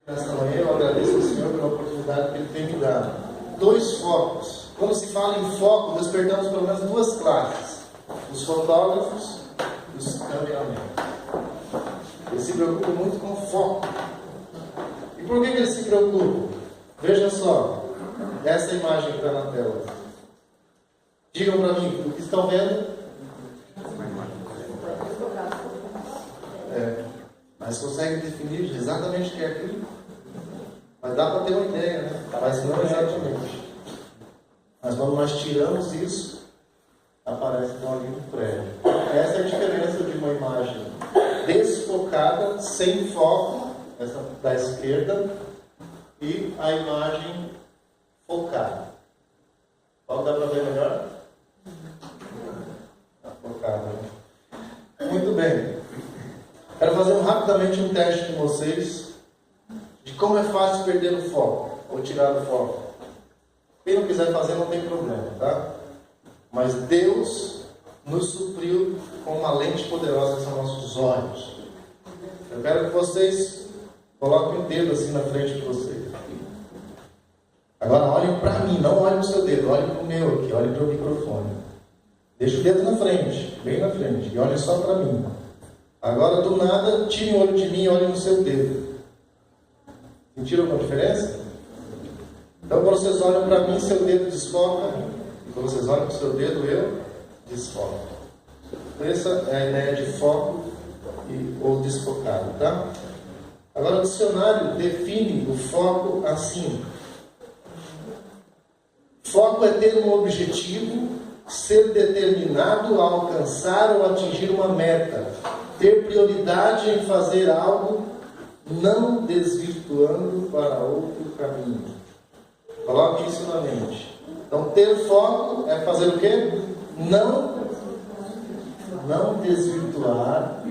Nesta manhã eu agradeço ao Senhor pela oportunidade que Ele tem me dado. 2 focos. Quando se fala em foco, despertamos pelo menos 2 classes: os fotógrafos e os caminhoneiros. Eles se preocupam muito com foco. E por que eles se preocupam? Veja só, essa imagem que está na tela. Digam para mim, o que estão vendo? Mas conseguem definir exatamente o que é aquilo? Mas dá para ter uma ideia, né? Mas não exatamente. Mas quando nós tiramos isso, aparece então ali no prédio. Essa é a diferença de uma imagem desfocada, sem foco, essa da esquerda, e a imagem focada. Qual dá para ver melhor? A focada, né? Muito bem. Quero fazer rapidamente um teste com vocês de como é fácil perder o foco ou tirar o foco. Quem não quiser fazer não tem problema, tá? Mas Deus nos supriu com uma lente poderosa que são nossos olhos. Eu quero que vocês coloquem o dedo assim na frente de vocês. Agora olhem para mim, não olhem para o seu dedo, olhem para o meu aqui, olhem para o microfone. Deixa o dedo na frente, bem na frente, e olhem só para mim. Agora, do nada, tire o olho de mim e olhe no seu dedo. Sentiram alguma diferença? Então, quando vocês olham para mim, seu dedo desfoca. E quando vocês olham para o seu dedo, eu desfoco. Essa é a ideia de foco ou desfocado, tá? Agora, o dicionário define o foco assim. Foco é ter um objetivo, ser determinado a alcançar ou atingir uma meta. Ter prioridade em fazer algo, não desvirtuando para outro caminho. Coloque isso na mente. Então, ter foco é fazer o quê? Não desvirtuar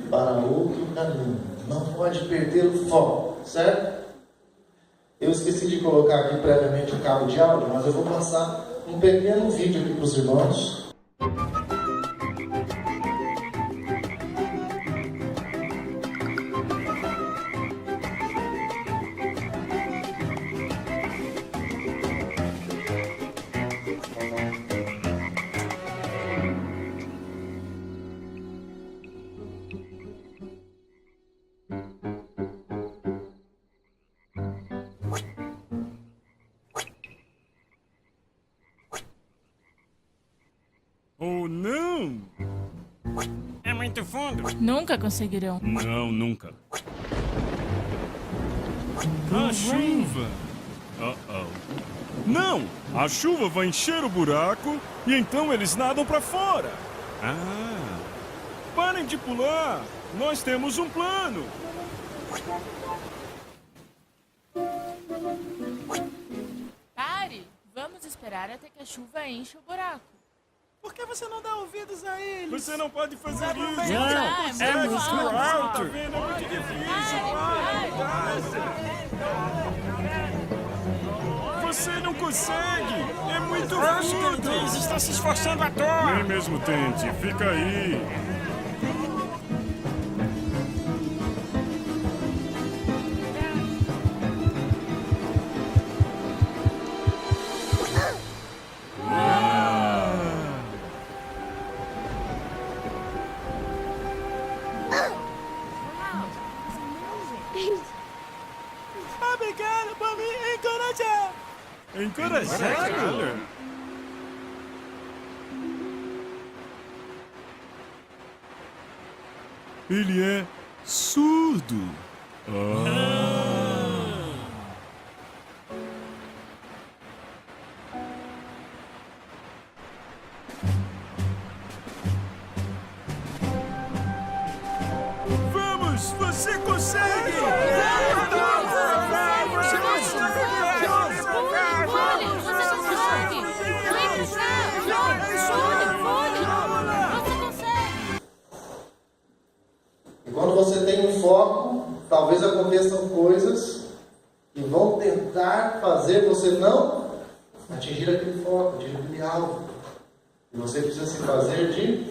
para outro caminho. Não pode perder o foco, certo? Eu esqueci de colocar aqui previamente o cabo de áudio, mas eu vou passar um pequeno vídeo aqui para os irmãos. Oh, não! É muito fundo. Nunca conseguirão. Não, nunca. A chuva! Não! A chuva vai encher o buraco e então eles nadam para fora. Ah! Parem de pular! Nós temos um plano! Pare! Vamos esperar até que a chuva enche o buraco. Por que você não dá ouvidos a eles? Você não pode fazer isso! Não, É muito muito alto. alto! Tá vendo? É muito difícil! Você não consegue! É muito fundo! Eles estão se esforçando à toa! Nem mesmo tente, fica aí! Obrigado por me encorajar! Encorajado? Ele é surdo. Vamos, você consegue! E quando você tem um foco, talvez aconteçam coisas que vão tentar fazer você não atingir aquele foco, atingir aquele alvo. E você precisa se fazer de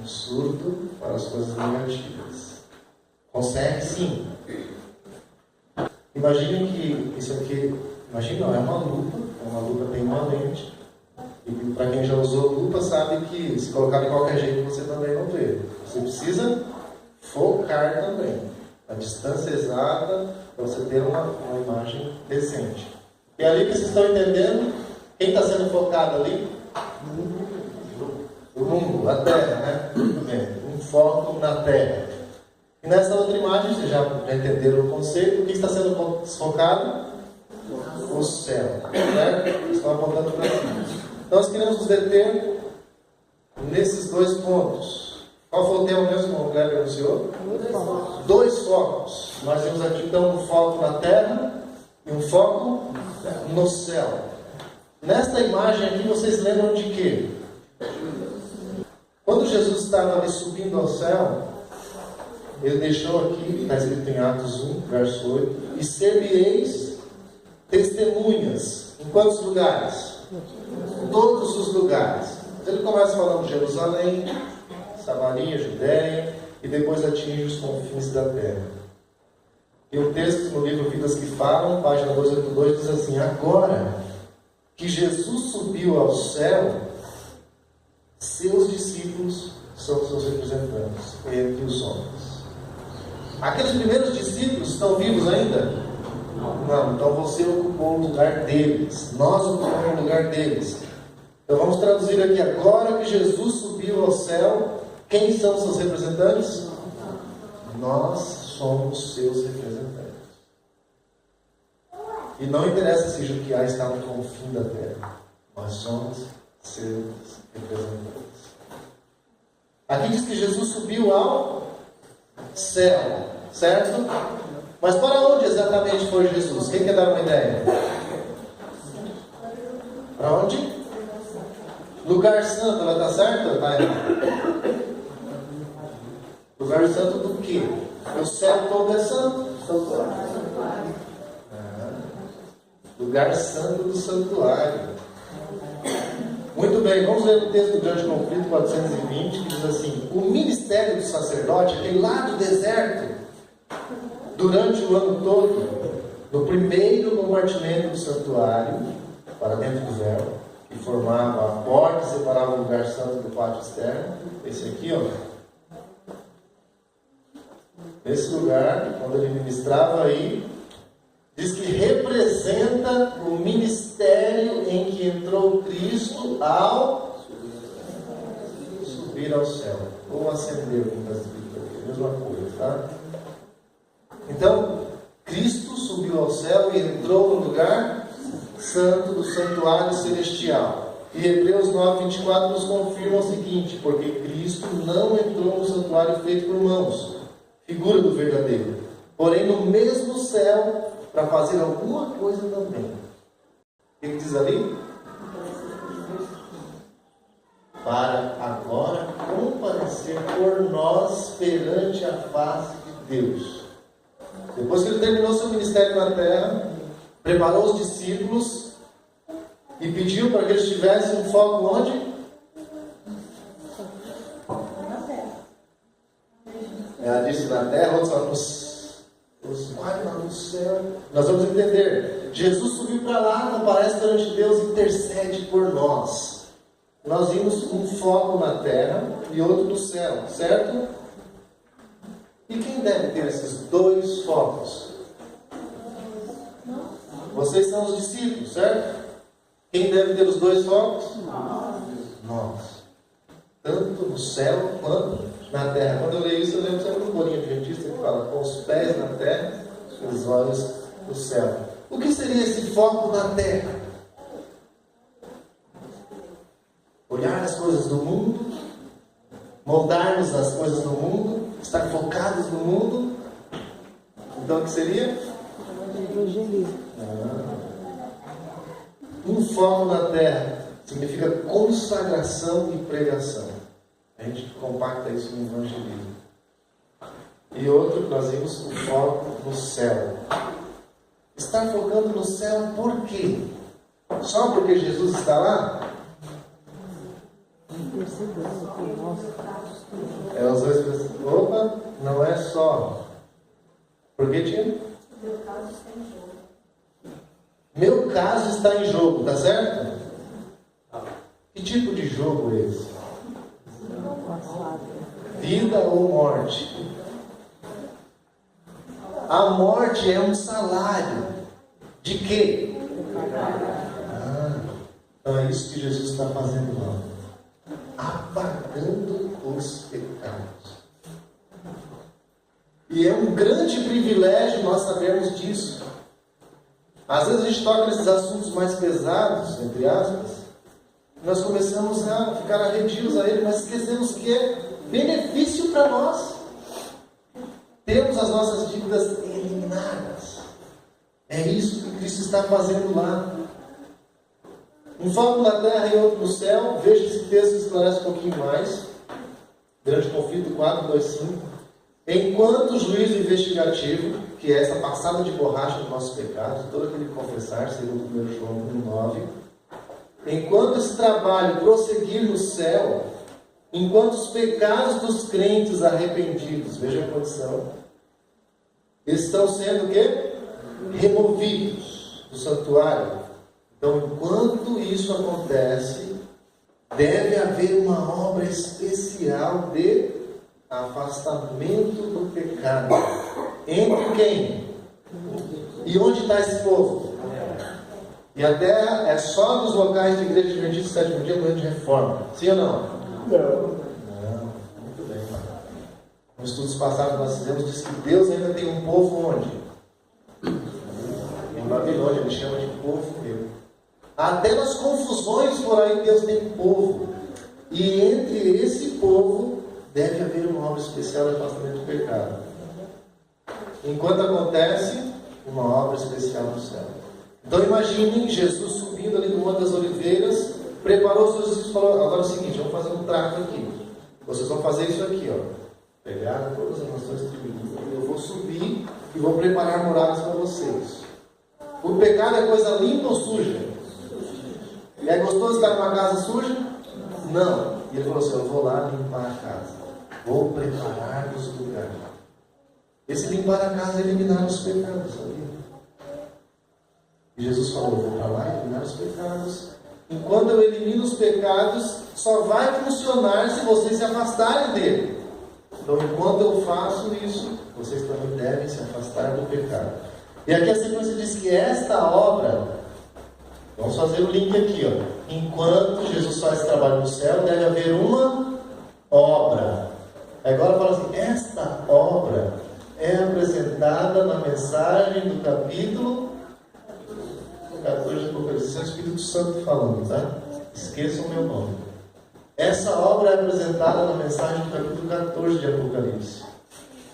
surdo para as coisas negativas. Consegue sim. Imaginem que isso aqui, imagina, não, é uma lupa bem imanente. E para quem já usou lupa sabe que se colocar de qualquer jeito você também não vê. Você precisa focar também. A distância exata para você ter uma imagem decente. E ali que vocês estão entendendo, quem está sendo focado ali? O mundo, a terra, né? Muito bem. Um foco na terra. E nessa outra imagem, vocês já entenderam o conceito. O que está sendo focado? O céu. Certo? Estão apontando para cima. Nós queremos nos deter nesses dois pontos. Qual foi o tema mesmo que o Kleber anunciou? Dois focos. Nós temos aqui então um foco na terra e um foco no céu. Nesta imagem aqui vocês lembram de quê? Quando Jesus estava ali subindo ao céu, ele deixou aqui, está escrito em Atos 1, verso 8, e servireis testemunhas. Em quantos lugares? Em todos os lugares. Ele começa falando de Jerusalém, Samaria, Judéia, e depois atinge os confins da terra. E o texto no livro Vidas que Falam, página 282, diz assim: agora que Jesus subiu ao céu, seus discípulos são seus representantes entre os homens. Aqueles primeiros discípulos estão vivos ainda? Não, então você ocupou o lugar deles. Nós ocupamos o lugar deles. Então vamos traduzir aqui: agora que Jesus subiu ao céu, quem são seus representantes? Nós somos seus representantes. E não interessa se Juquiá está no confim da terra. Nós somos seus representantes. Aqui diz que Jesus subiu ao céu, certo? Mas para onde exatamente foi Jesus? Quem quer dar uma ideia? Para onde? Lugar santo, ela está certa? Está errado. Lugar santo do quê? O céu todo é santo. Lugar santo do santuário. Muito bem, vamos ler o texto do Grande Conflito 420, que diz assim: o ministério do sacerdote, aquele lá do deserto, durante o ano todo, no primeiro compartimento do santuário, para dentro do véu, que formava a porta e separava o lugar santo do pátio externo, esse aqui, ó. Nesse lugar, quando ele ministrava aí, diz que representa o ministério em que entrou Cristo ao subir ao céu, ou ascender, como está escrito aqui, mesma coisa, tá? Então, Cristo subiu ao céu e entrou no lugar santo do santuário celestial. E Hebreus 9:24 nos confirma o seguinte: porque Cristo não entrou no santuário feito por mãos, figura do verdadeiro, porém no mesmo céu, para fazer alguma coisa também. O que diz ali? Para agora comparecer por nós perante a face de Deus. Depois que ele terminou seu ministério na terra, preparou os discípulos e pediu para que eles tivessem um foco onde? Ela disse na terra, outros falam no céu. Nós vamos entender. Jesus subiu para lá, aparece perante Deus e intercede por nós. Nós vimos um foco na terra e outro no céu, certo? E quem deve ter esses dois focos? Vocês são os discípulos, certo? Quem deve ter os dois focos? Nós. Tanto no céu quanto na terra. Quando eu leio isso, eu lembro sempre do bolinho adventista que fala: com os pés na terra, os olhos no céu. O que seria esse foco na terra? Olhar as coisas do mundo, moldarmos as coisas do mundo, estar focados no mundo. Então o que seria? Um foco na terra significa consagração e pregação. A gente compacta isso no evangelismo. E outro, nós vimos o foco no céu. Estar focando no céu por quê? Só porque Jesus está lá? Os dois pensam: opa, não é só. Por que, tia? Meu caso está em jogo, tá certo? Que tipo de jogo é esse? Vida ou morte? A morte é um salário. De quê? Então é isso que Jesus está fazendo lá. Apagando os pecados. E é um grande privilégio nós sabermos disso. Às vezes a gente toca nesses assuntos mais pesados, entre aspas, e nós começamos a ficar arredios a ele, mas esquecemos que é benefício para nós. Temos as nossas dívidas eliminadas. É isso que Cristo está fazendo lá. Um foco na terra e outro no céu. Veja esse texto que esclarece um pouquinho mais. Grande Conflito 4:2-5. Enquanto o juízo investigativo, que é essa passada de borracha dos nossos pecados, todo aquele que confessar, segundo 1 João 1:9, enquanto esse trabalho prosseguir no céu, enquanto os pecados dos crentes arrependidos, veja a condição, estão sendo o quê? Removidos do santuário. Então, enquanto isso acontece, deve haver uma obra especial de afastamento do pecado. Entre quem? E onde está esse povo? E a terra é só dos locais de igreja adventista do sétimo dia, momento de reforma. Sim ou não? Não. Muito bem. Nos estudos passados nós fizemos, diz que Deus ainda tem um povo onde? Em Babilônia, ele chama de povo meu. Até nas confusões por aí, Deus tem um povo. E entre esse povo deve haver uma obra especial de afastamento do pecado. Enquanto acontece, uma obra especial no céu. Então imaginem Jesus subindo ali no Monte das Oliveiras, preparou os seus discípulos e falou: agora é o seguinte, vamos fazer um trato aqui. Vocês vão fazer isso aqui, ó. Pegar todas as nações tributas. Eu vou subir e vou preparar moradas para vocês. O pecado é coisa limpa ou suja? É gostoso estar numa casa suja? Não. E ele falou assim: eu vou lá limpar a casa. Vou preparar os lugares. Esse limpar a casa é eliminar os pecados, sabia? E Jesus falou: vou para lá eliminar os pecados. Enquanto eu elimino os pecados, só vai funcionar se vocês se afastarem dele. Então, enquanto eu faço isso, vocês também devem se afastar do pecado. E aqui a sequência diz que esta obra, vamos fazer o link aqui, ó. Enquanto Jesus faz esse trabalho no céu, deve haver uma obra. Agora fala assim: esta obra é apresentada na mensagem do capítulo 14 de Apocalipse. Isso é o Espírito Santo falando, tá? Esqueçam o meu nome. Essa obra é apresentada na mensagem do capítulo 14 de Apocalipse.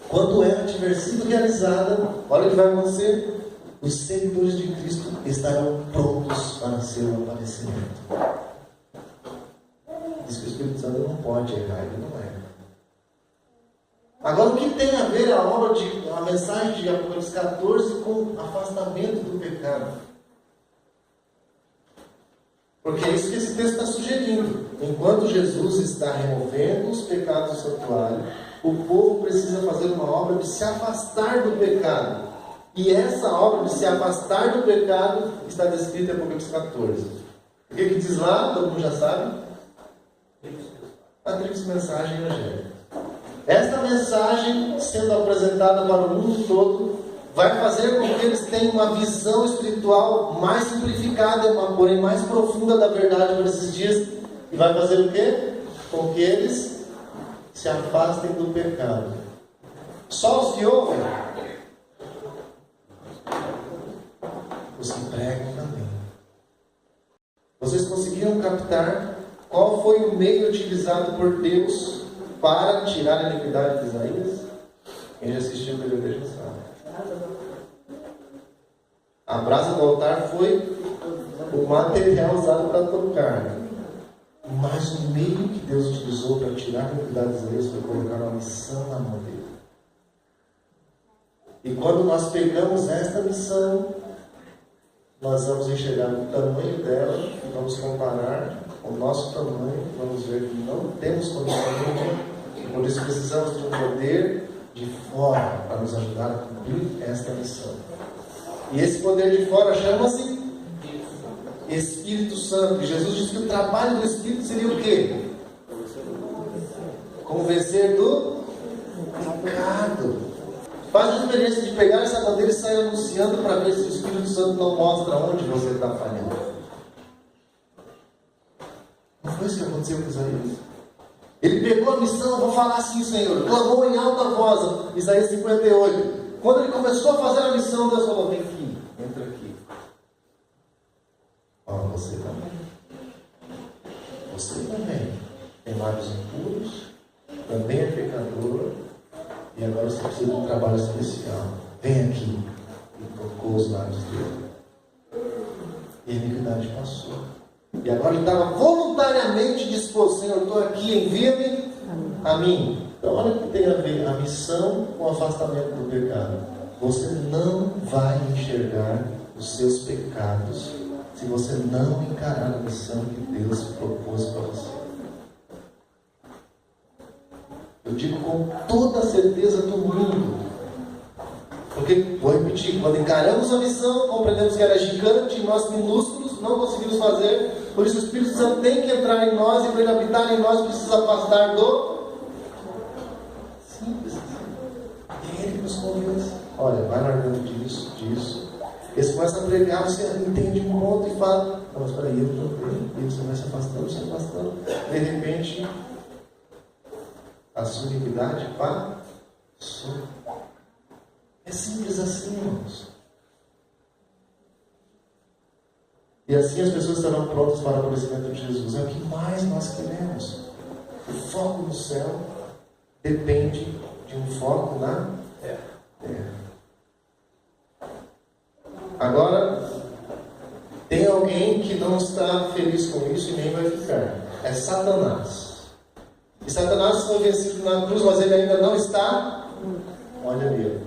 Quando ela tiver sido realizada, olha o que vai acontecer. Os seguidores de Cristo estarão prontos para seu aparecimento. Diz que o Espírito Santo não pode errar, ele não erra. Agora, o que tem a ver a mensagem de Apocalipse 14 com afastamento do pecado? Porque é isso que esse texto está sugerindo. Enquanto Jesus está removendo os pecados do santuário, o povo precisa fazer uma obra de se afastar do pecado. E essa obra de se afastar do pecado está descrita em Apocalipse 14. O que diz lá? Todo mundo já sabe? A tríplice mensagem evangélica. Esta mensagem, sendo apresentada para o mundo todo, vai fazer com que eles tenham uma visão espiritual mais simplificada, porém mais profunda da verdade por esses dias. E vai fazer o quê? Com que eles se afastem do pecado. Só os que ouvem, os que pregam também. Vocês conseguiram captar qual foi o meio utilizado por Deus para tirar a iniquidade de Isaías? Quem já assistiu o DVD já sabe. A brasa do altar foi o material usado para tocar. Mas o meio que Deus utilizou para tirar a iniquidade de Isaías foi colocar uma missão na mão dele. E quando nós pegamos esta missão, nós vamos enxergar o tamanho dela e vamos comparar com o nosso tamanho. Vamos ver que não temos condição, e por isso precisamos de um poder de fora para nos ajudar a cumprir esta missão. E esse poder de fora chama-se Espírito Santo. E Jesus disse que o trabalho do Espírito seria o quê? Convencer do pecado. Faz a diferença de pegar essa bandeira e sair anunciando para ver se o Espírito Santo não mostra onde você está falhando. Não foi isso que aconteceu com Isaías? Ele pegou a missão, vou falar assim, Senhor, clamou em alta voz, Isaías 58. Quando ele começou a fazer a missão, Deus falou, vem aqui, entra aqui. Ó, você também. Você também tem lábios impuros, também é pecador, e agora você precisa de um trabalho especial. Vem aqui. E tocou os lábios dele. E a iniquidade passou. E agora ele estava voluntariamente disposto, Senhor, eu estou aqui, envia-me a mim. Então olha o que tem a ver a missão com o afastamento do pecado. Você não vai enxergar os seus pecados se você não encarar a missão que Deus propôs para você. Eu digo com toda a certeza do mundo. Porque, vou repetir, quando encaramos a missão, compreendemos que ela é gigante, nós minúsculos, não conseguimos fazer. Por isso o Espírito Santo tem que entrar em nós, e para ele habitar em nós, precisa afastar do simples. É ele que nos convence. Olha, vai largando disso. Eles começam a pregar, você entende um ponto e fala, não, mas peraí, eu não estou bem. E você vai se afastando. De repente, a sua iniquidade passou. É simples assim, irmãos. E assim as pessoas estarão prontas para o aparecimento de Jesus. É o que mais nós queremos. O foco no céu depende de um foco na terra. Agora, tem alguém que não está feliz com isso e nem vai ficar. É Satanás. E Satanás foi vencido na cruz, mas ele ainda não está. Olha ali.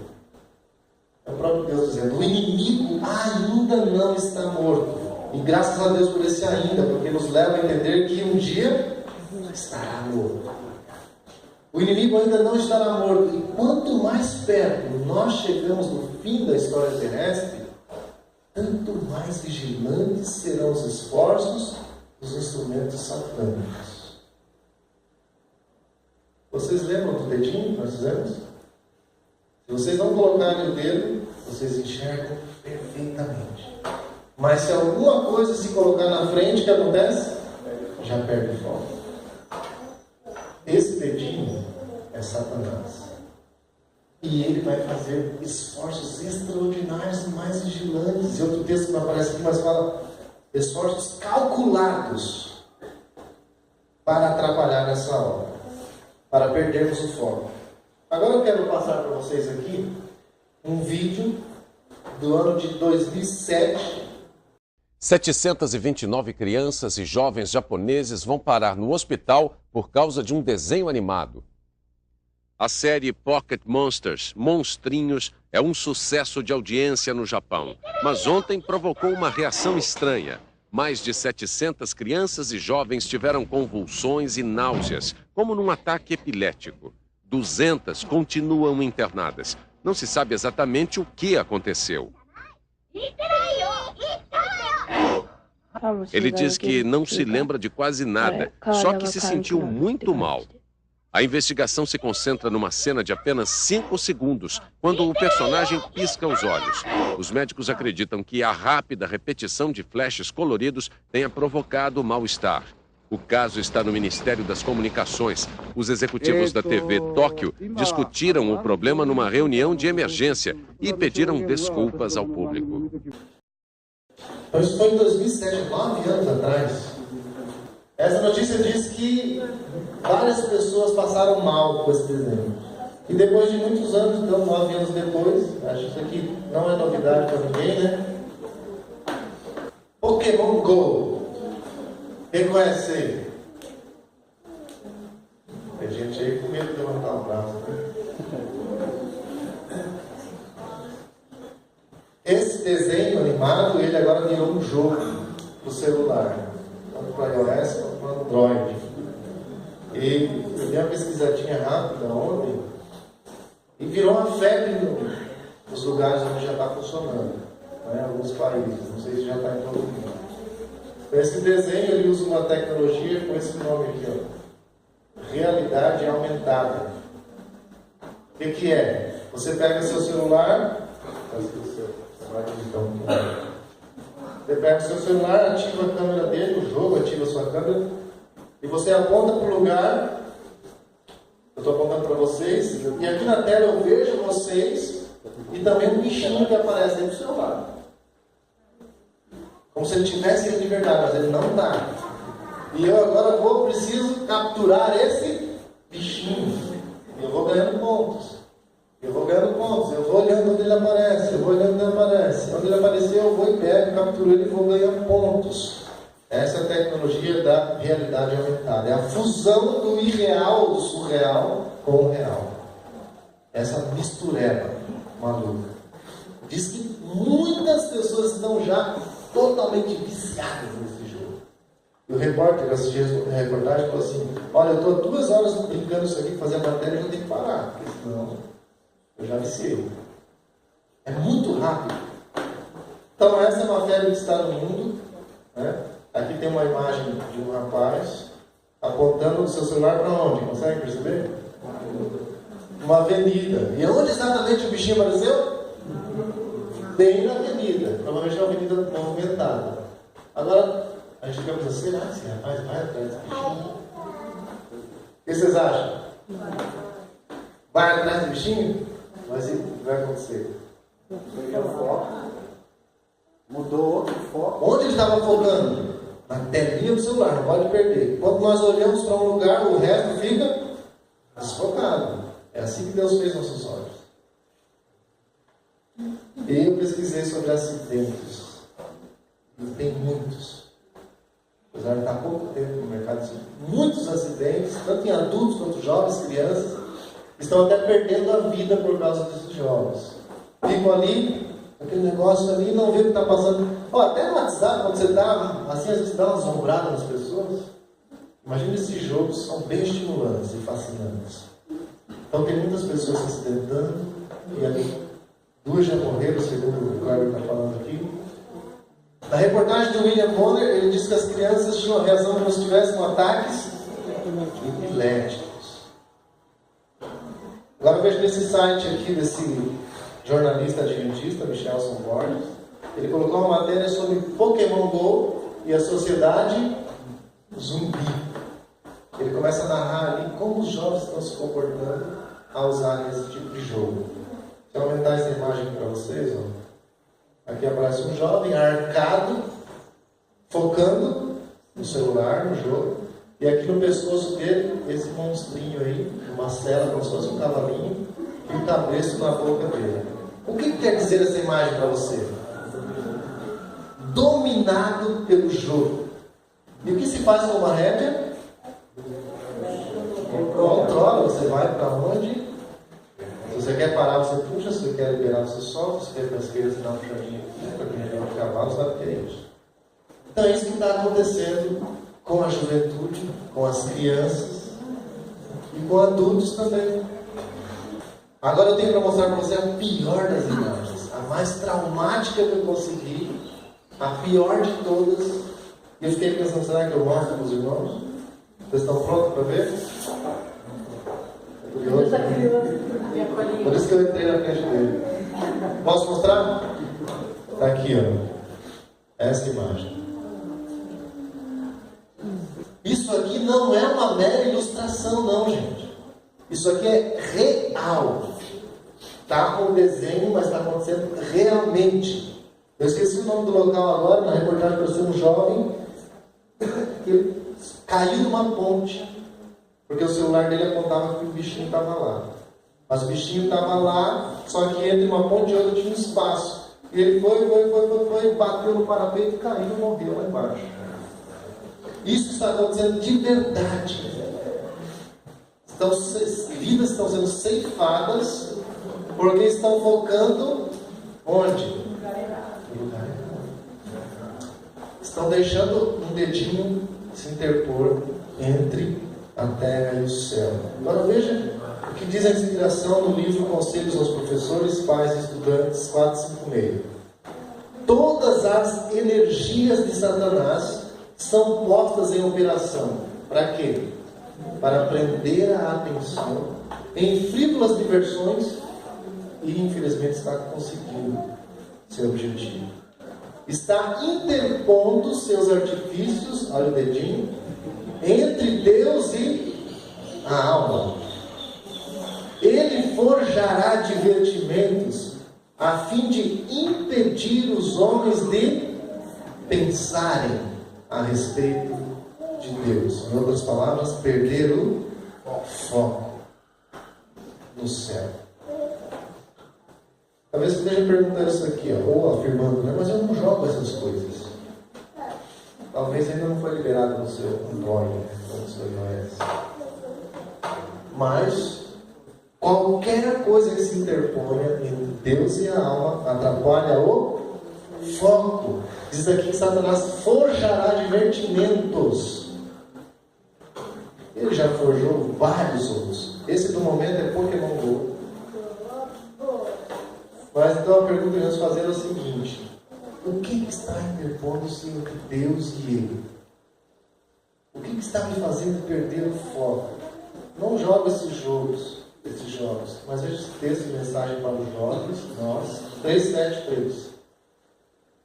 É o próprio Deus dizendo: o inimigo ainda não está morto. E graças a Deus por esse ainda, porque nos leva a entender que um dia estará morto. O inimigo ainda não estará morto. E quanto mais perto nós chegamos do fim da história terrestre, tanto mais vigilantes serão os esforços dos instrumentos satânicos. Vocês lembram do dedinho que nós fizemos? Se vocês não colocarem o dedo, vocês enxergam perfeitamente. Mas se alguma coisa se colocar na frente, o que acontece? Já perde o foco. Esse dedinho é Satanás. E ele vai fazer esforços extraordinários e mais vigilantes. E outro texto que não aparece aqui, mas fala esforços calculados para atrapalhar essa obra, para perdermos o foco. Agora eu quero passar para vocês aqui um vídeo do ano de 2007. 729 crianças e jovens japoneses vão parar no hospital por causa de um desenho animado. A série Pocket Monsters, Monstrinhos, é um sucesso de audiência no Japão. Mas ontem provocou uma reação estranha. Mais de 700 crianças e jovens tiveram convulsões e náuseas, como num ataque epilético. 200 continuam internadas. Não se sabe exatamente o que aconteceu. Ele diz que não se lembra de quase nada, só que se sentiu muito mal. A investigação se concentra numa cena de apenas 5 segundos, quando o personagem pisca os olhos. Os médicos acreditam que a rápida repetição de flashes coloridos tenha provocado mal-estar. O caso está no Ministério das Comunicações. Os executivos da TV Tóquio discutiram o problema numa reunião de emergência e pediram desculpas ao público. Então isso foi em 2007, 9 anos atrás. Essa notícia diz que várias pessoas passaram mal com esse desenho. E depois de muitos anos, então 9 anos depois, acho que isso aqui não é novidade para ninguém, né? Pokémon Go. Quem conhece ele? Tem gente aí com medo de levantar o braço, né? Esse desenho animado, ele agora virou um jogo para o celular. Tanto para iOS quanto para Android. E eu dei uma pesquisadinha rápida ontem. E virou uma febre nos lugares onde já está funcionando, né? Em alguns países, não sei se já está em todo mundo. Esse desenho ele usa uma tecnologia com esse nome aqui, ó, realidade aumentada. O que é? Você pega seu celular, você pega o seu celular, ativa a câmera dele, o jogo ativa a sua câmera, e você aponta para o lugar. Eu estou apontando para vocês, e aqui na tela eu vejo vocês e também um bichinho que aparece dentro do celular. Como se ele tivesse ele de verdade, mas ele não está. E eu agora preciso capturar esse bichinho. Eu vou ganhando pontos. Eu vou olhando onde ele aparece, Onde ele aparecer, eu vou e pego, capturo ele e vou ganhar pontos. Essa é a tecnologia da realidade aumentada. É a fusão do irreal, do surreal, com o real. Essa mistureba maluca. Diz que muitas pessoas estão já totalmente viciadas nesse jogo. E o repórter, assistindo a reportagem, falou assim: olha, eu estou 2 horas brincando isso aqui, fazer a matéria, e eu tenho que parar, porque senão eu já viciei. É muito rápido. Então essa é uma febre que está no mundo, né? Aqui tem uma imagem de um rapaz apontando o seu celular para onde? Consegue perceber? Uma avenida. E onde exatamente o bichinho apareceu? Bem na avenida. Provavelmente é uma avenida movimentada. Agora, a gente fica pensando, será que esse rapaz vai atrás desse bichinho? O que vocês acham? Vai atrás do bichinho? Mas o que vai acontecer? Mudou outro foco. Onde ele estava focando? Na telinha do celular, não pode perder. Quando nós olhamos para um lugar, o resto fica desfocado. É assim que Deus fez nossos olhos. E eu pesquisei sobre acidentes. E tem muitos. Apesar de estar há pouco tempo no mercado, muitos acidentes, tanto em adultos quanto jovens, crianças, estão até perdendo a vida por causa desses jogos. Ficam ali, aquele negócio ali, não vê o que está passando. Até no WhatsApp, quando você está assim, às vezes dá uma assombrada nas pessoas. Imagina, esses jogos são bem estimulantes e fascinantes. Então tem muitas pessoas se acidentando, e ali 2 já morreram, segundo o Cláudio está falando aqui. Na reportagem do William Bonner, ele diz que as crianças tinham a reação como se tivessem ataques epiléticos. Agora eu vejo nesse site aqui, desse jornalista adventista, Michelson Borges, ele colocou uma matéria sobre Pokémon GO e a sociedade zumbi. Ele começa a narrar ali como os jovens estão se comportando ao usarem esse tipo de jogo. Se eu aumentar essa imagem para vocês, ó. Aqui aparece um jovem arcado, focando no celular, no jogo, e aqui no pescoço dele, esse monstrinho aí, uma cela, como se fosse um cavalinho, e o cabresto na boca dele. O que quer dizer essa imagem para você? Dominado pelo jogo. E o que se faz com uma rédea? Controla, você vai para onde? Se você quer parar, você puxa. Se você quer liberar, você solta. Se você quer ir para a esquerda, você dá uma puxadinha aqui, para quem é de cavalo, sabe o que é isso? Então é isso que está acontecendo com a juventude, com as crianças e com adultos também. Agora eu tenho para mostrar para você a pior das imagens, a mais traumática que eu consegui, a pior de todas. E eu fiquei pensando, será que eu mostro para os irmãos? Vocês estão prontos para ver? Por isso que eu entrei na frente dele. Posso mostrar? Está aqui, ó. Essa imagem. Isso aqui não é uma mera ilustração, não, gente. Isso aqui é real. Está com o desenho, mas está acontecendo realmente. Eu esqueci o nome do local agora, na reportagem apareceu um jovem que caiu numa ponte, porque o celular dele apontava que o bichinho estava lá. Mas o bichinho estava lá, só que entre uma ponte e outra tinha um espaço. E ele foi, bateu no parapeito, caiu e morreu lá embaixo. Isso está acontecendo de verdade. Vidas estão sendo ceifadas porque estão focando onde? No lugar errado. Estão deixando um dedinho se interpor entre a terra e o céu. Agora veja o que diz a inspiração no livro Conselhos aos Professores, Pais e Estudantes 456. Todas as energias de Satanás são postas em operação. Para quê? Para prender a atenção em frívolas diversões e infelizmente está conseguindo seu objetivo. Está interpondo seus artifícios, olha o dedinho, entre Deus e a alma. Ele forjará divertimentos a fim de impedir os homens de pensarem a respeito de Deus. Em outras palavras, perder o foco no céu. Talvez você esteja perguntando isso aqui, ou afirmando, né? Mas eu não jogo essas coisas. Talvez ainda não foi liberado no seu Android, no seu iOS. Mas qualquer coisa que se interponha entre Deus e a alma atrapalha o foco. Diz aqui que Satanás forjará divertimentos. Ele já forjou vários outros. Esse do momento é Pokémon Go. Mas então a pergunta que nós fazer é o seguinte: o que está interpondo-se entre Deus e ele? O que está me fazendo perder o foco? Não jogo esses jogos, mas veja esse texto de mensagem para os jovens, nós, 3:7.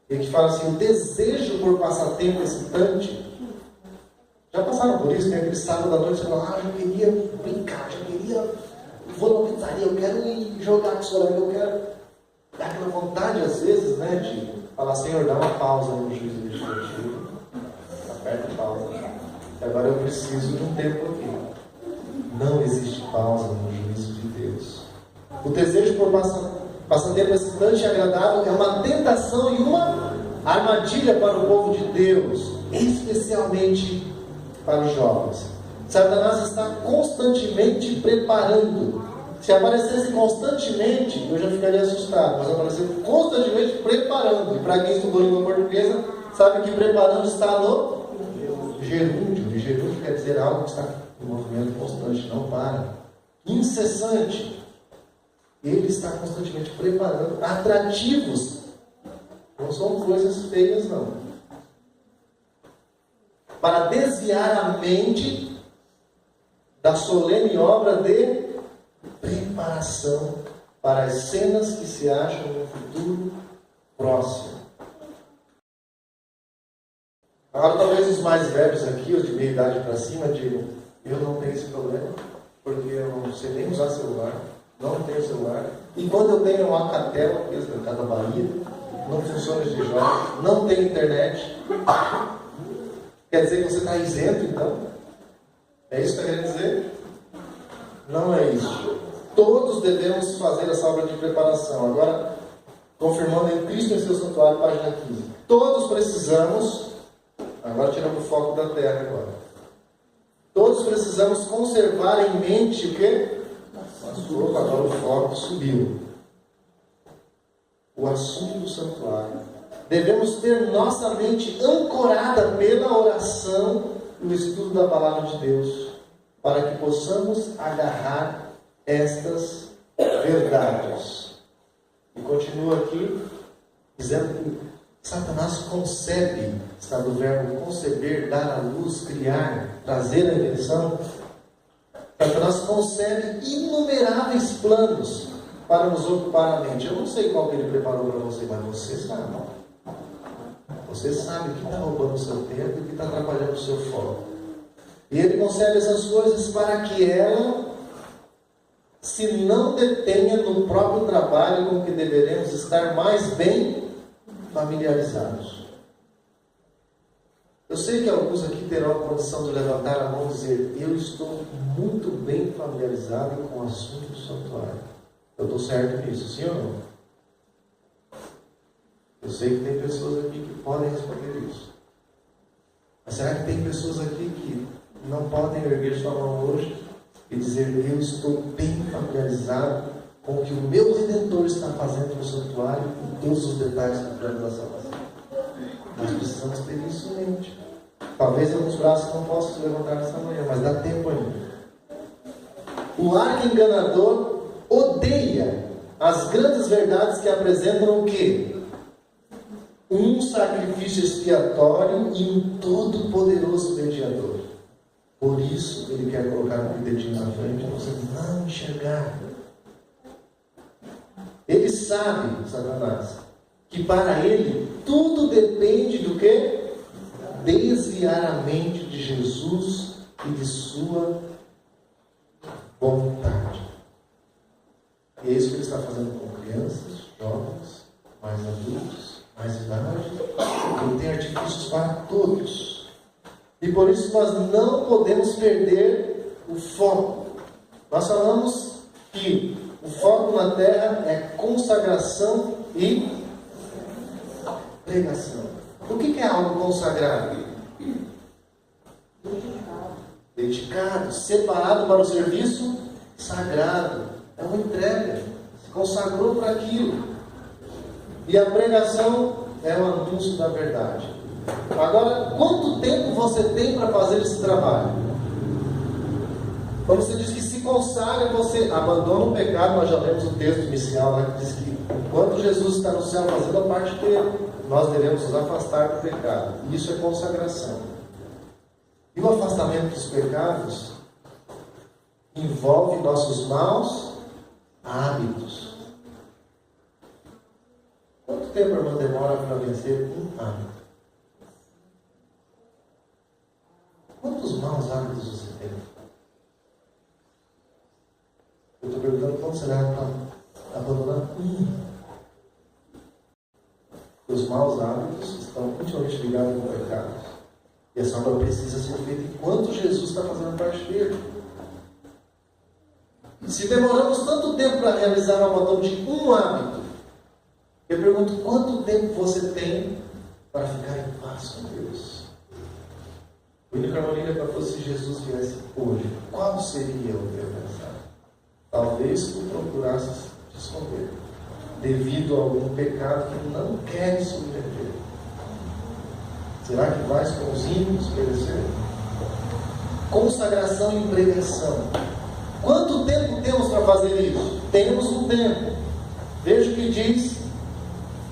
Ele fala assim: o desejo por passatempo excitante. Já passaram por isso? Tem aquele sábado à noite que fala: eu queria brincar, vou na pizzaria, eu quero ir jogar com o celular, eu quero. Dá aquela vontade às vezes, né, de falar: Senhor, dá uma pausa no juízo legislativo, aperta a pausa, e agora eu preciso de um tempo aqui. Não existe pausa no juízo de Deus. O desejo por passatempo excitante e agradável é uma tentação e uma armadilha para o povo de Deus, especialmente para os jovens. Satanás está constantemente preparando. Se aparecesse constantemente, eu já ficaria assustado, mas apareceu constantemente preparando. E para quem estudou língua portuguesa, sabe que preparando está no gerúndio. E gerúndio quer dizer algo que está em movimento constante, não para. Incessante. Ele está constantemente preparando atrativos. Não são coisas feias, não. Para desviar a mente da solene obra de preparação para as cenas que se acham no futuro próximo. Agora, talvez os mais velhos aqui, os de meia idade para cima, digam: eu não tenho esse problema, porque eu não sei nem usar celular, não tenho celular, e quando eu tenho uma Alcatel, cada Bahia, não funciona de jogos, não tem internet. Quer dizer que você está isento, então? É isso que está querendo dizer? Não é isso. Todos devemos fazer essa obra de preparação. Agora, confirmando em Cristo em seu santuário, página 15. Todos precisamos, agora tirando o foco da terra agora. Todos precisamos conservar em mente o quê? Agora o foco subiu. O assunto do santuário. Devemos ter nossa mente ancorada pela oração e o estudo da palavra de Deus, para que possamos agarrar estas verdades. E continua aqui, dizendo que Satanás concebe, está do verbo conceber, dar à luz, criar, trazer a invenção. Satanás concebe inumeráveis planos para nos ocupar a mente. Eu não sei qual que ele preparou para você, mas você sabe. Você sabe que está roubando o seu tempo e que está atrapalhando o seu foco. E ele concebe essas coisas para que ela se não detenha no próprio trabalho com que deveremos estar mais bem familiarizados. Eu sei que alguns aqui terão a condição de levantar a mão e dizer: eu estou muito bem familiarizado com o assunto do santuário. Eu estou certo nisso, sim ou não? Eu sei que tem pessoas aqui que podem responder isso. Mas será que tem pessoas aqui que não podem erguer sua mão hoje e dizer: eu estou bem familiarizado com o que o meu Redentor está fazendo no santuário e todos os detalhes do plano da salvação? Nós precisamos ter isso em mente. Talvez alguns braços não possam se levantar nessa manhã, mas dá tempo ainda. O arqui-enganador odeia as grandes verdades que apresentam o quê? Um sacrifício expiatório e um todo-poderoso mediador. Por isso ele quer colocar um dedinho na frente para você não enxergar. Ele sabe, Satanás, que para ele tudo depende do quê? Desviar a mente de Jesus e de sua vontade. E é isso que ele está fazendo com crianças, jovens, mais adultos, mais idade. Ele tem artifícios para todos. E por isso nós não podemos perder o foco. Nós falamos que o foco na terra é consagração e pregação. O que é algo consagrado? Dedicado, separado para o serviço sagrado. É uma entrega. Se consagrou para aquilo. E a pregação é o anúncio da verdade. Agora, quanto tempo você tem para fazer esse trabalho? Quando você diz que se consagra, você abandona o pecado. Nós já lemos o texto inicial lá que diz que enquanto Jesus está no céu fazendo a parte dele, nós devemos nos afastar do pecado. Isso é consagração. E o afastamento dos pecados envolve nossos maus hábitos. Quanto tempo, irmão, demora para vencer um hábito? Quantos maus hábitos você tem? Eu estou perguntando quando será para abandonar um. Os maus hábitos estão intimamente ligados com o pecado. E essa obra precisa ser feita enquanto Jesus está fazendo parte dele. Se demoramos tanto tempo para realizar o abandono de um hábito, eu pergunto, quanto tempo você tem para ficar em paz com Deus? O único harmonia é para se Jesus viesse hoje, qual seria o teu pensar? Talvez tu procurasse te esconder, devido a algum pecado que não quer submeter. Será que vais com os ímpios perecer? Consagração e pregação. Quanto tempo temos para fazer isso? Temos um tempo. Veja o que diz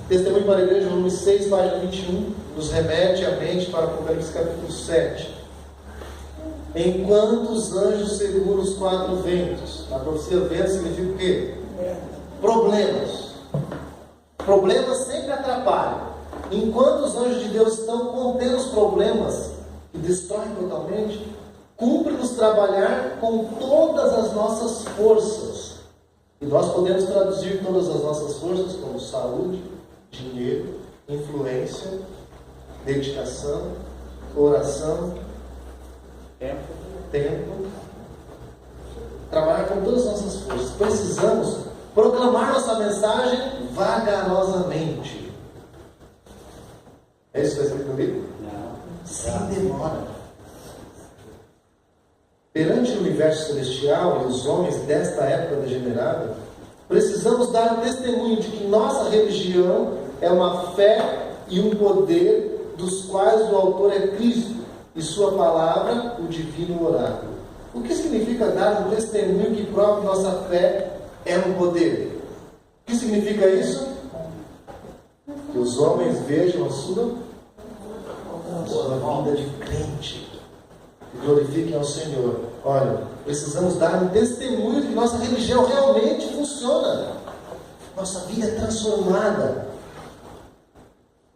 Testemunho para a Igreja, volume 6, página 21, nos remete a mente para Apocalipse capítulo 7. Enquanto os anjos seguram os 4 ventos. A profecia vento significa o quê? Problemas. Problemas sempre atrapalham. Enquanto os anjos de Deus estão contendo os problemas que destroem totalmente, cumpre-nos trabalhar com todas as nossas forças. E nós podemos traduzir todas as nossas forças como saúde, dinheiro, influência, dedicação, oração, tempo. Trabalhar com todas as nossas forças. Precisamos proclamar nossa mensagem vagarosamente. É isso que está escrito no livro? Não. Sem demora. Perante o universo celestial e os homens desta época degenerada, precisamos dar um testemunho de que nossa religião é uma fé e um poder dos quais o autor é Cristo e sua palavra, o divino oráculo. O que significa dar um testemunho que prove nossa fé é um poder? O que significa isso? Que os homens vejam a sua vida de crente e glorifiquem ao Senhor. Olha, precisamos dar um testemunho de que nossa religião realmente funciona. Nossa vida é transformada.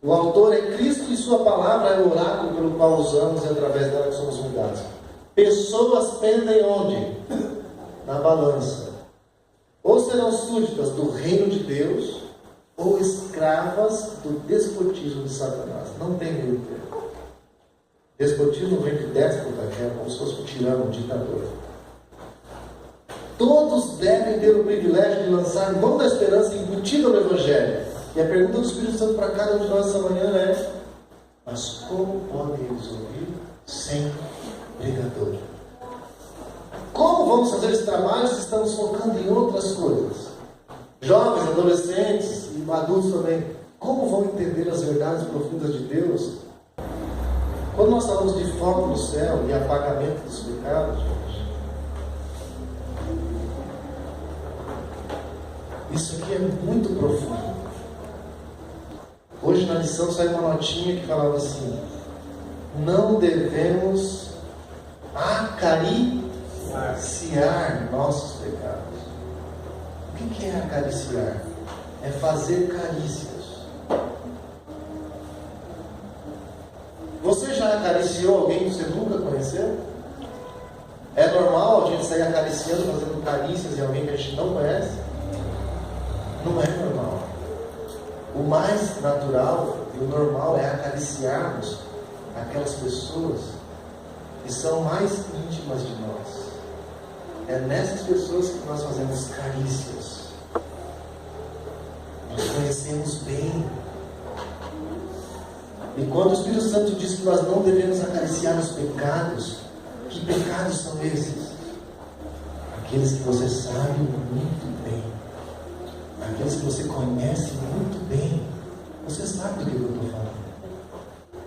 O autor é Cristo e sua palavra é o oráculo pelo qual usamos e através dela que somos mudados. Pessoas pendem onde? Na balança. Ou serão súditas do reino de Deus, ou escravas do despotismo de Satanás. Não tem meio termo. Despotismo vem de déspota, que é como se fosse um tirano, um ditador. Todos devem ter o privilégio de lançar mão da esperança embutida no Evangelho. E a pergunta do Espírito Santo para cada um de nós essa manhã é: mas como podem eles ouvir sem pregador? Como vamos fazer esse trabalho se estamos focando em outras coisas? Jovens, adolescentes e adultos também, como vão entender as verdades profundas de Deus? Quando nós falamos de foco no céu e apagamento dos pecados, gente, Isso aqui é muito profundo. Hoje na lição saiu uma notinha que falava assim: não devemos acariciar nossos pecados. O que é acariciar? É fazer carícias. Você já acariciou alguém que você nunca conheceu? É normal a gente sair acariciando, fazendo carícias em alguém que a gente não conhece? Não é normal. O mais natural e o normal é acariciarmos aquelas pessoas que são mais íntimas de nós. É nessas pessoas que nós fazemos carícias. Nós conhecemos bem. E quando o Espírito Santo diz que nós não devemos acariciar os pecados, que pecados são esses? Aqueles que você sabe muito bem. Aqueles que você conhece muito bem. Você sabe do que eu estou falando.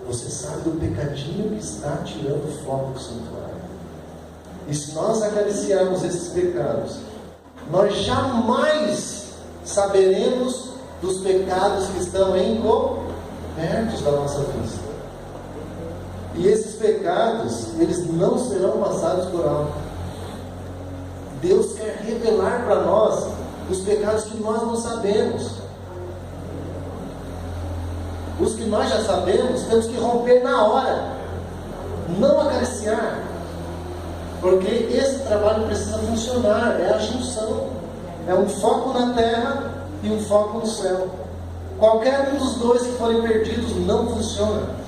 Você sabe do pecadinho que está tirando o foco do santuário. E se nós acariciarmos esses pecados, nós jamais saberemos dos pecados que estão encobertos da nossa vista. E esses pecados, eles não serão passados por alto. Deus quer revelar para nós os pecados que nós não sabemos. Os que nós já sabemos, temos que romper na hora. Não acariciar. Porque esse trabalho precisa funcionar. É a junção. É um foco na terra e um foco no céu. Qualquer um dos dois que forem perdidos não funciona.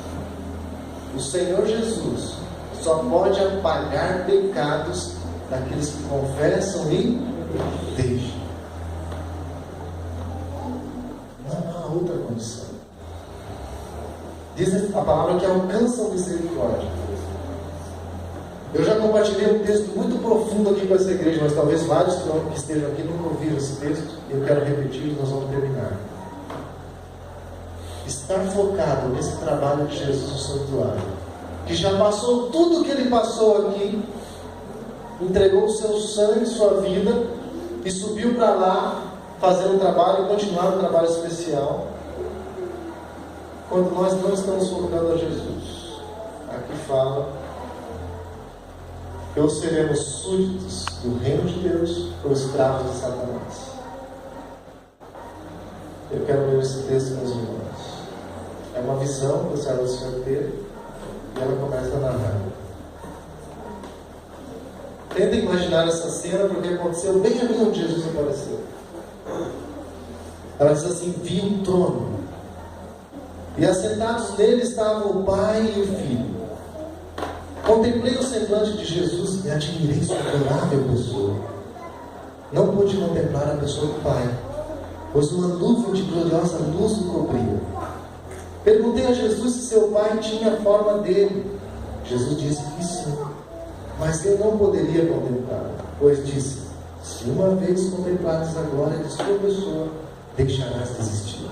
O Senhor Jesus só pode apagar pecados daqueles que confessam e deixam. Não há outra condição. Diz a palavra que alcançam misericórdia. Eu já compartilhei um texto muito profundo aqui com essa igreja, mas talvez vários que estejam aqui nunca ouviram esse texto, e eu quero repetir e nós vamos terminar. Estar focado nesse trabalho de Jesus no santuário, que já passou tudo o que ele passou aqui, entregou o seu sangue, sua vida, e subiu para lá fazer um trabalho e continuar um trabalho especial. Quando nós não estamos focando a Jesus, aqui fala que ou seremos súditos do reino de Deus ou escravos de Satanás. Eu quero ler esse texto com os irmãos. É uma visão que o servo do Senhor teve e ela começa a narrar. Tenta imaginar essa cena porque aconteceu bem ali onde Jesus apareceu. Ela diz assim: vi um trono e assentados nele estavam o Pai e o Filho. Contemplei o semblante de Jesus e admirei sua adorável pessoa. Não pude contemplar a pessoa do Pai, pois uma nuvem de gloriosa luz o cobria. Perguntei a Jesus se seu Pai tinha a forma dele. Jesus disse que sim, mas eu não poderia contemplá-lo, pois disse: se uma vez contemplares a glória de sua pessoa, deixarás de existir.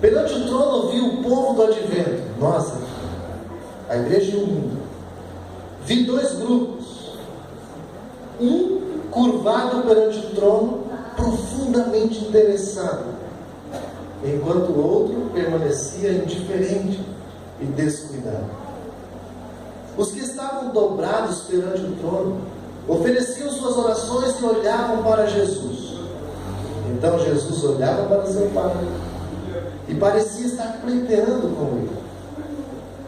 Perante o trono vi o povo do advento, nossa, a igreja e o mundo. Vi dois grupos, um curvado perante o trono, profundamente interessado, enquanto o outro permanecia indiferente e descuidado. Os que estavam dobrados perante o trono ofereciam suas orações e olhavam para Jesus. Então Jesus olhava para seu Pai e parecia estar pleiteando com ele.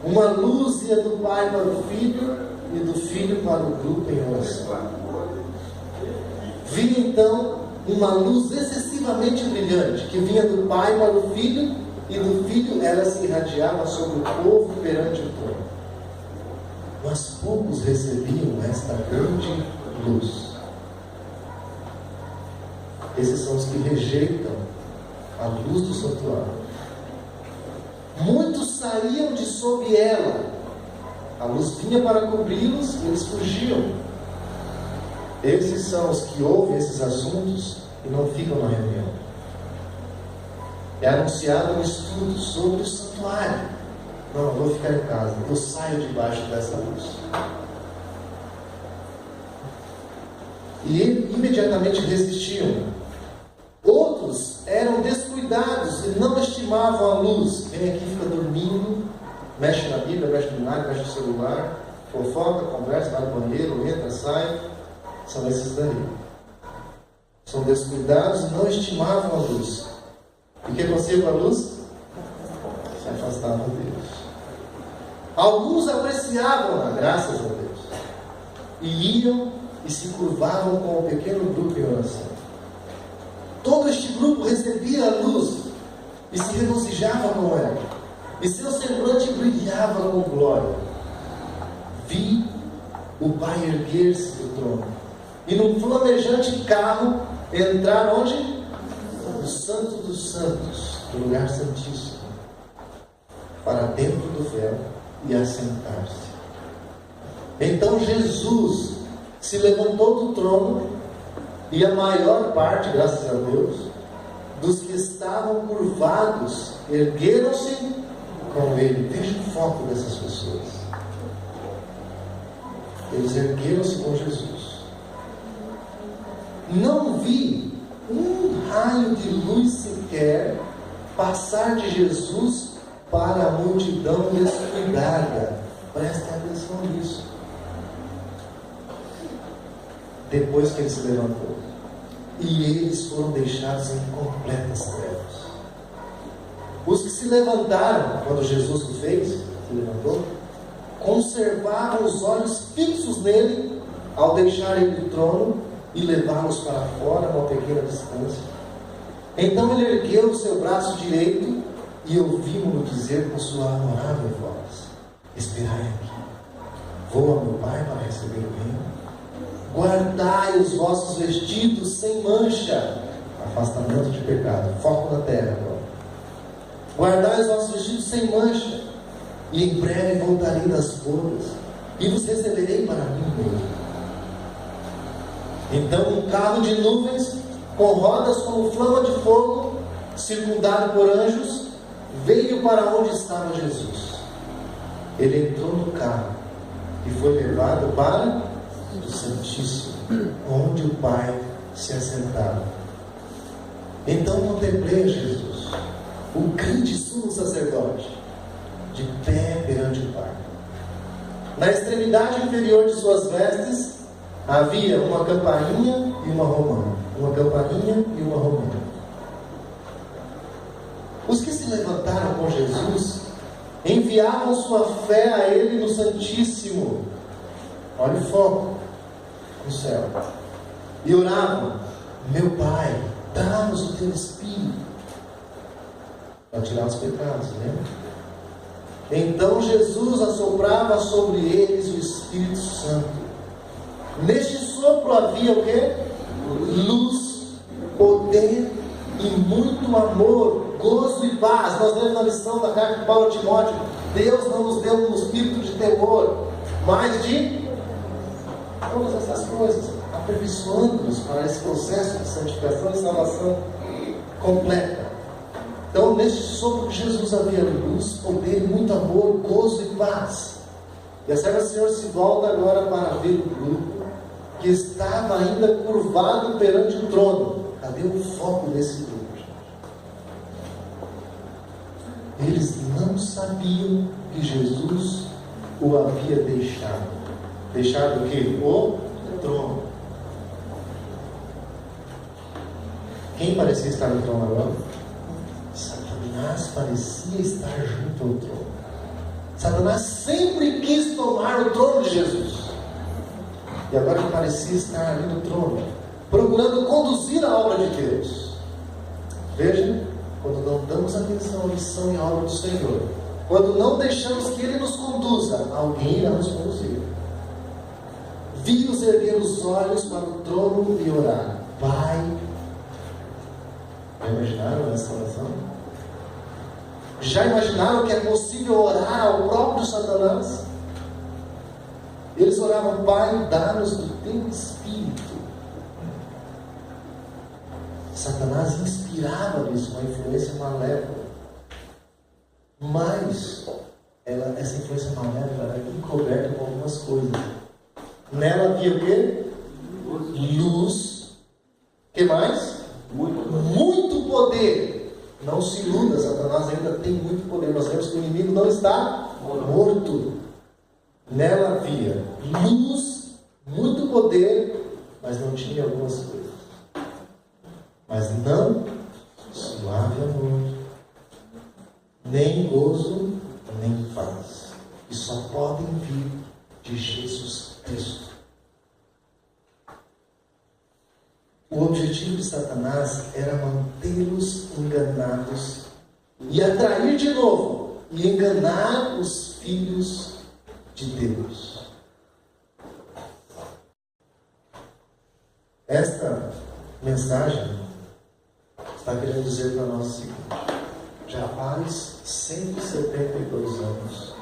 Uma luz ia do Pai para o Filho e do Filho para o grupo em oração. Vi então uma luz excessivamente brilhante que vinha do Pai para o Filho, e do Filho ela se irradiava sobre o povo perante o trono. Mas poucos recebiam esta grande luz. Esses são os que rejeitam a luz do santuário. Muitos saíam de sob ela. A luz vinha para cobri-los e eles fugiam. Esses são os que ouvem esses assuntos e não ficam na reunião. É anunciado um estudo sobre o santuário. Não, eu vou ficar em casa. Eu saio debaixo dessa luz. E imediatamente resistiam. descuidados e não estimavam a luz. Quem aqui fica dormindo, mexe na Bíblia, mexe no nada, mexe no celular, fofoca, conversa, vai no banheiro, entra, sai. São esses daí. São descuidados e não estimavam a luz. E o que acontecia com a luz? Se afastavam de Deus. Alguns apreciavam-na, graças a Deus, e iam e se curvavam com um pequeno grupo em oração. Todo este grupo recebia a luz e se regozijava com ela, e seu semblante brilhava com glória. Vi o Pai erguer-se do trono e num flamejante carro entrar onde? No Santo dos Santos, no lugar santíssimo, para dentro do véu e assentar-se. Então Jesus se levantou do trono e a maior parte, graças a Deus, dos que estavam curvados ergueram-se com ele. Veja o foco dessas pessoas. Eles ergueram-se com Jesus. Não vi um raio de luz sequer passar de Jesus para a multidão descuidada. Prestem atenção nisso. Depois que ele se levantou, e eles foram deixados em completas trevas. Os que se levantaram, quando Jesus o fez, se levantou, conservaram os olhos fixos nele, ao deixar ele do trono e levá-los para fora, a uma pequena distância. Então ele ergueu o seu braço direito e ouvimos-lo dizer com sua amável voz: esperai aqui, vou a meu Pai para receber o reino. Guardai os vossos vestidos sem mancha. Afastamento de pecado. Foco na terra agora. Guardai os vossos vestidos sem mancha, e em breve voltarei das bodas, e vos receberei para mim mesmo. Então um carro de nuvens, com rodas como flama de fogo, circundado por anjos, veio para onde estava Jesus. Ele entrou no carro e foi levado para o Santíssimo, onde o Pai se assentava. Então contemplei a Jesus, o grande sumo sacerdote, de pé perante o Pai. Na extremidade inferior de suas vestes havia uma campainha e uma romana. Uma campainha e uma romana. Os que se levantaram com Jesus enviavam sua fé a Ele no Santíssimo. Olha o foco no céu. E oravam: meu Pai, dá-nos o teu Espírito para tirar os pecados, né? Então Jesus assoprava sobre eles o Espírito Santo. Neste sopro havia o quê? Luz, poder e muito amor, gozo e paz. Nós lemos na lição da carta de Paulo a Timóteo: Deus não nos deu um espírito de temor, mas de todas essas coisas, aperfeiçoando-nos para esse processo de santificação e salvação completa. Então, neste sopro de Jesus havia luz, poder, muito amor, gozo e paz. E a serva do Senhor se volta agora para ver o grupo que estava ainda curvado perante o trono. Cadê o foco desse grupo? Eles não sabiam que Jesus o havia deixado. Deixado o quê? O trono. Quem parecia estar no trono agora? Satanás parecia estar junto ao trono. Satanás sempre quis tomar o trono de Jesus. E agora ele parecia estar ali no trono, procurando conduzir a obra de Deus. Veja, quando não damos atenção à missão e à obra do Senhor, quando não deixamos que Ele nos conduza, alguém irá nos conduzir. Vi-os erguer os olhos para o trono e orar: Pai. Já imaginaram essa oração? Já imaginaram que é possível orar ao próprio Satanás? Eles oravam: Pai, dá-nos do teu Espírito. Satanás inspirava nisso uma influência malévola. Mas essa influência malévola era encoberta com algumas coisas. Nela havia o quê? Luz. O que mais? Muito poder. Não se iluda, Satanás ainda tem muito poder. Nós vemos que o inimigo não está morto. Nela havia luz, muito poder, mas não tinha algumas coisas. Mas não suave amor, nem gozo, nem paz. E só podem vir de Jesus Cristo. O objetivo de Satanás era mantê-los enganados e atrair de novo e enganar os filhos de Deus. Esta mensagem está querendo dizer para nós o seguinte: já faz 172 anos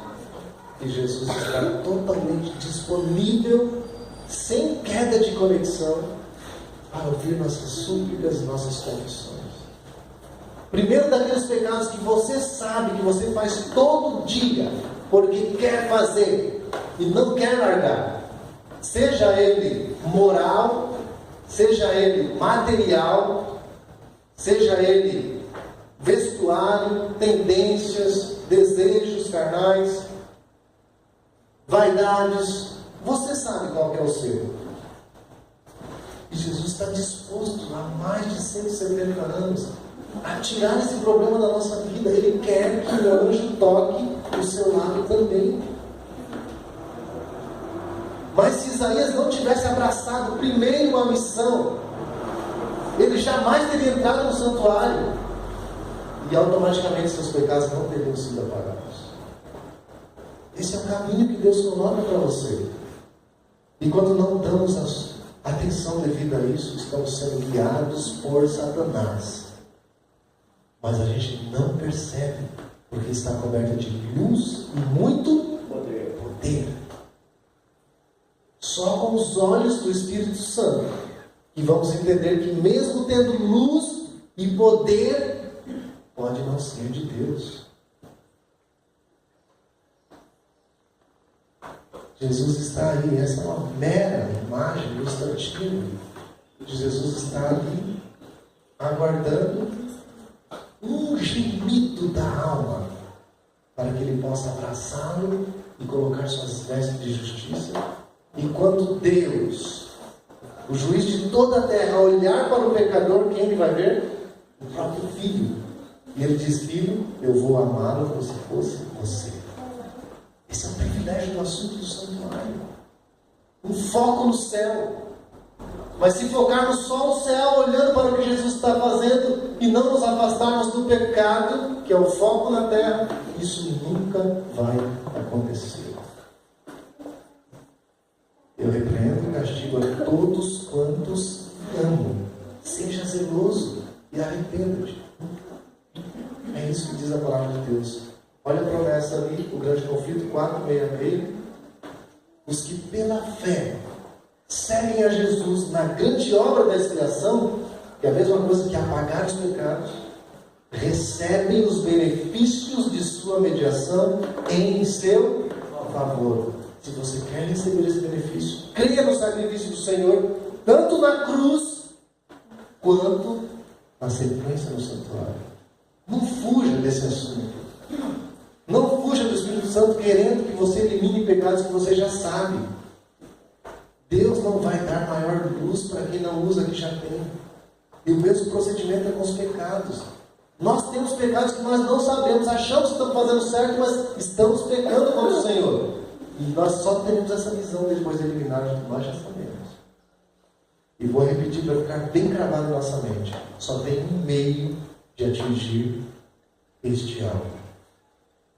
que Jesus está totalmente disponível, sem queda de conexão, para ouvir nossas súplicas e nossas confissões. Primeiro, daqueles pecados que você sabe que você faz todo dia, porque quer fazer e não quer largar. Seja ele moral, seja ele material, seja ele vestuário, tendências, desejos carnais, vaidades. Você sabe qual que é o seu. E Jesus está disposto há mais de 170 anos a tirar esse problema da nossa vida. Ele quer que o anjo toque o seu lado também. Mas se Isaías não tivesse abraçado primeiro a missão, ele jamais teria entrado no santuário e automaticamente seus pecados não teriam sido apagados. Esse é o caminho que Deus coloca para você. E quando não damos atenção devida a isso, estamos sendo guiados por Satanás. Mas a gente não percebe, porque está coberta de luz e muito poder. Só com os olhos do Espírito Santo que vamos entender que mesmo tendo luz e poder, pode não ser de Deus. Jesus está aí. Essa é uma mera imagem ilustrativa de Jesus estar ali aguardando um gemido da alma para que ele possa abraçá-lo e colocar suas vestes de justiça. E quando Deus, o juiz de toda a terra, olhar para o pecador, quem ele vai ver? O próprio Filho. E ele diz: filho, eu vou amá-lo como se fosse você. Esse é o privilégio do assunto do santuário. Um foco no céu. Mas se focarmos só no céu, olhando para o que Jesus está fazendo, e não nos afastarmos do pecado, que é o foco na terra, isso nunca vai acontecer. Eu repreendo e castigo a todos quantos amo. Seja zeloso e arrependa-te. É isso que diz a palavra de Deus. Olha a promessa ali, o grande conflito 4:6. Os que pela fé seguem a Jesus na grande obra da expiação, que é a mesma coisa que apagar os pecados, recebem os benefícios de sua mediação em seu favor. Se você quer receber esse benefício, creia no sacrifício do Senhor, tanto na cruz, quanto na sequência no santuário. Não fuja desse assunto. Não fuja do Espírito Santo querendo que você elimine pecados que você já sabe. Deus não vai dar maior luz para quem não usa que já tem. E o mesmo procedimento é com os pecados. Nós temos pecados que nós não sabemos, achamos que estamos fazendo certo, mas estamos pecando contra o Senhor. E nós só temos essa visão depois de eliminar o que nós já sabemos. E vou repetir para ficar bem gravado na nossa mente. Só tem um meio de atingir este alvo.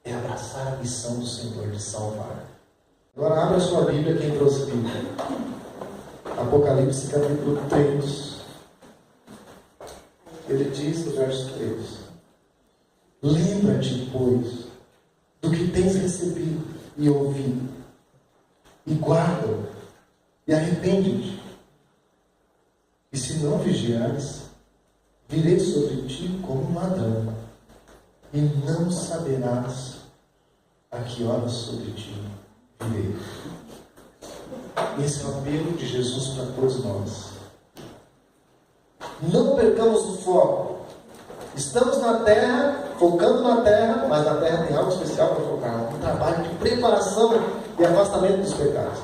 É abraçar a missão do Senhor de salvar. Agora abra sua Bíblia, quem trouxe a Bíblia. Apocalipse capítulo 3. Ele diz no verso 3: lembra-te, pois, do que tens recebido e ouvido, e guarda-o, e arrepende-te. E se não vigiares, virei sobre ti como um ladrão, e não saberás a que horas sobre ti virei. Esse é o apelo de Jesus para todos nós. Não percamos o foco. Estamos na terra, focando na terra, mas na terra tem algo especial para focar. Um trabalho de preparação e afastamento dos pecados.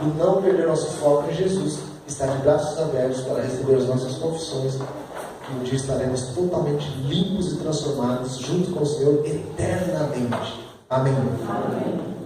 E não perder nosso foco em Jesus, estar de braços abertos para receber as nossas confissões. Que um dia estaremos totalmente limpos e transformados junto com o Senhor eternamente. Amém. Amém.